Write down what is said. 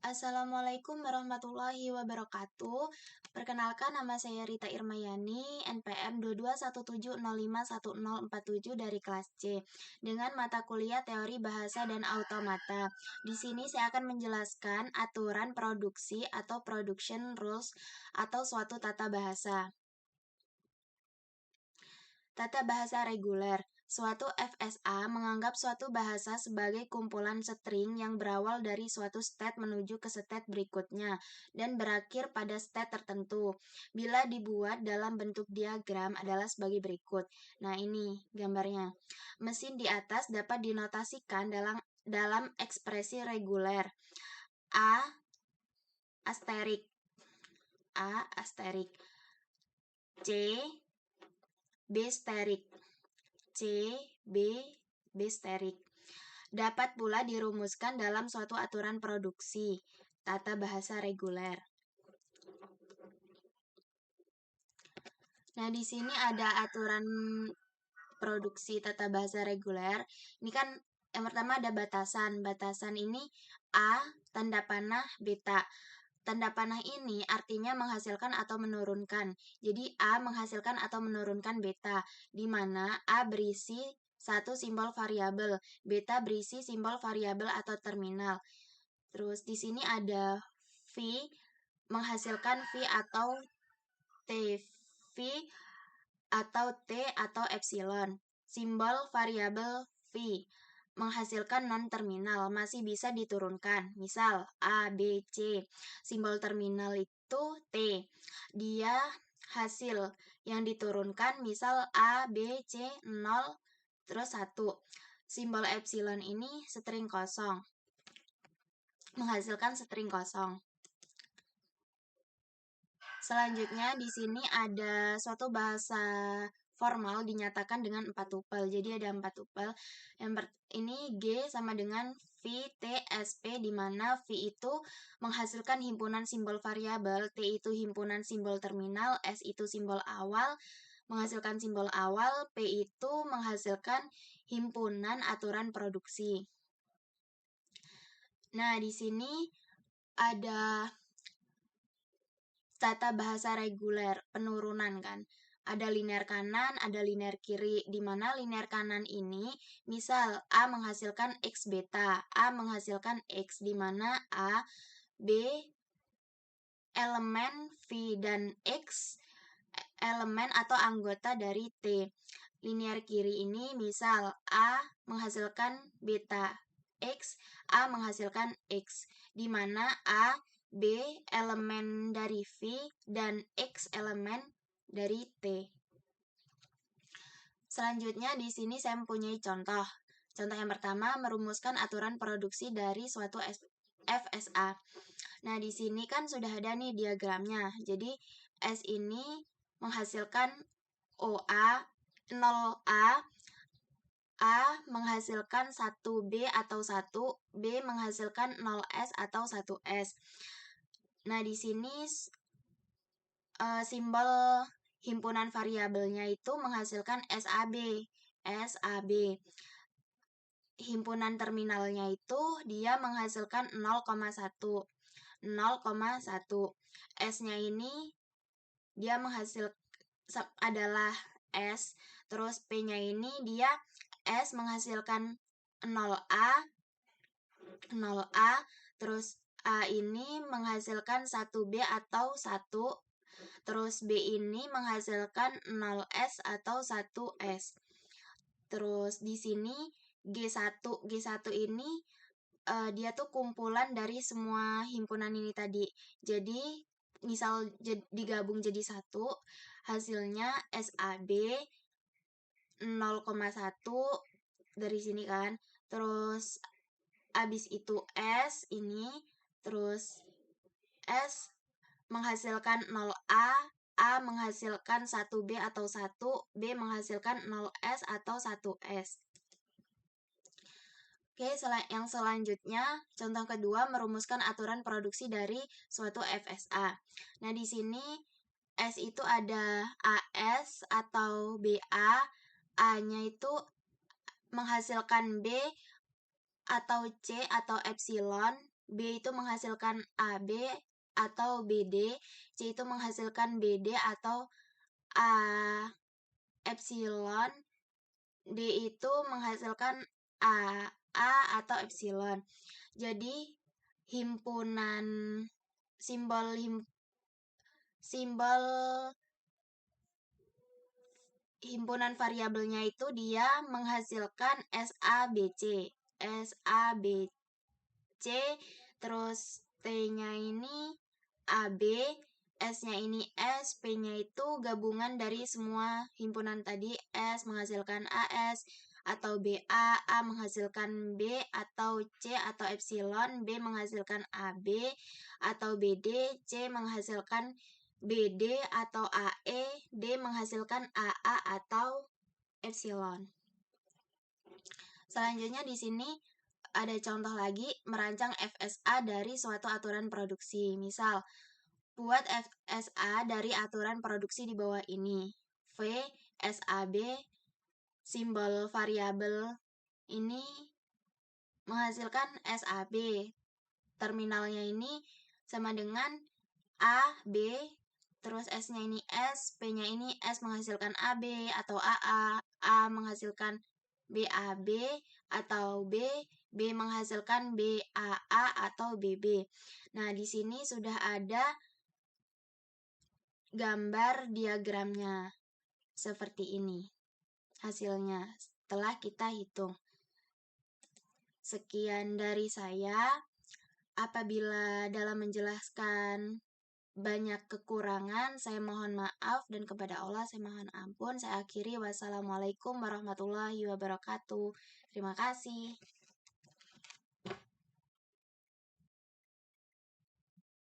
Assalamualaikum warahmatullahi wabarakatuh. Perkenalkan, nama saya Rita Irmayani, NPM 2217051047 dari kelas C, dengan mata kuliah Teori Bahasa dan Automata. Di sini saya akan menjelaskan aturan produksi atau production rules atau suatu tata bahasa. Tata bahasa reguler. Suatu FSA menganggap suatu bahasa sebagai kumpulan string yang berawal dari suatu state menuju ke state berikutnya dan berakhir pada state tertentu. Bila dibuat dalam bentuk diagram adalah sebagai berikut. Nah, ini gambarnya. Mesin di atas dapat dinotasikan dalam ekspresi reguler. A asterik C B sterik C, B sterik. Dapat pula dirumuskan dalam suatu aturan produksi, tata bahasa reguler. Nah, di sini ada aturan produksi tata bahasa reguler. Ini kan yang pertama ada batasan. Batasan ini A, tanda panah, beta. Tanda panah ini artinya menghasilkan atau menurunkan. Jadi A menghasilkan atau menurunkan beta, di mana A berisi satu simbol variabel, beta berisi simbol variabel atau terminal. Terus di sini ada V menghasilkan V atau T, V atau T atau epsilon. Simbol variabel V menghasilkan non-terminal, masih bisa diturunkan. Misal A, B, C. Simbol terminal itu T. Dia hasil yang diturunkan, misal A, B, C, 0, terus 1. Simbol epsilon ini string kosong. Menghasilkan string kosong. Selanjutnya di sini ada suatu bahasa formal dinyatakan dengan 4 tupel. Jadi ada 4 tupel. Ini G sama dengan V, T, S, P, di mana V itu menghasilkan himpunan simbol variabel, T itu himpunan simbol terminal, S itu simbol awal, menghasilkan simbol awal, P itu menghasilkan himpunan aturan produksi. Nah, di sini ada tata bahasa reguler, penurunan kan. Ada linear kanan, ada linear kiri, di mana linear kanan ini, misal A menghasilkan X beta, A menghasilkan X, di mana A, B, elemen V, dan X, elemen atau anggota dari T. Linear kiri ini, misal A menghasilkan beta X, A menghasilkan X, di mana A, B elemen dari V, dan X elemen dari T. Selanjutnya di sini saya mempunyai contoh. Contoh yang pertama, merumuskan aturan produksi dari suatu FSA. Nah, di sini kan sudah ada nih diagramnya. Jadi, S ini menghasilkan OA, 0A, A menghasilkan 1B atau 1, B menghasilkan 0S atau 1S. Nah, di sini simbol himpunan variabelnya itu menghasilkan SAB. Himpunan terminalnya itu dia menghasilkan 0,1. S-nya ini dia adalah S, terus P-nya ini dia S menghasilkan 0A, terus A ini menghasilkan 1B atau 1, terus B ini menghasilkan 0S atau 1S. Terus di sini G1 ini dia tuh kumpulan dari semua himpunan ini tadi. Jadi misal digabung jadi 1, hasilnya SAB 0,1 dari sini kan. Terus habis itu S ini, terus S menghasilkan 0A, A menghasilkan 1B atau 1, B menghasilkan 0S atau 1S. Oke, yang selanjutnya, contoh kedua, merumuskan aturan produksi dari suatu FSA. Nah, di sini S itu ada AS atau BA, A-nya itu menghasilkan B atau C atau epsilon, B itu menghasilkan AB atau BD, C itu menghasilkan BD atau A epsilon, D itu menghasilkan A atau epsilon. Jadi himpunan simbol himpunan variabelnya itu dia menghasilkan SABC. SABC, terus T-nya ini AB, S-nya ini S, P-nya itu gabungan dari semua himpunan tadi. S menghasilkan AS atau BA, A menghasilkan B atau C atau epsilon, B menghasilkan AB atau BD, C menghasilkan BD atau AE, D menghasilkan AA atau epsilon. Selanjutnya di sini ada contoh lagi merancang FSA dari suatu aturan produksi. Misal, buat FSA dari aturan produksi di bawah ini. V, SAB, simbol variabel ini menghasilkan SAB. Terminalnya ini sama dengan A, B, terus S-nya ini S, P-nya ini S menghasilkan AB atau AA, A menghasilkan BAB atau B menghasilkan BAA atau BB. Nah, di sini sudah ada gambar diagramnya seperti ini hasilnya setelah kita hitung. Sekian dari saya. Apabila dalam menjelaskan banyak kekurangan, saya mohon maaf dan kepada Allah saya mohon ampun. Saya akhiri, wassalamualaikum warahmatullahi wabarakatuh. Terima kasih.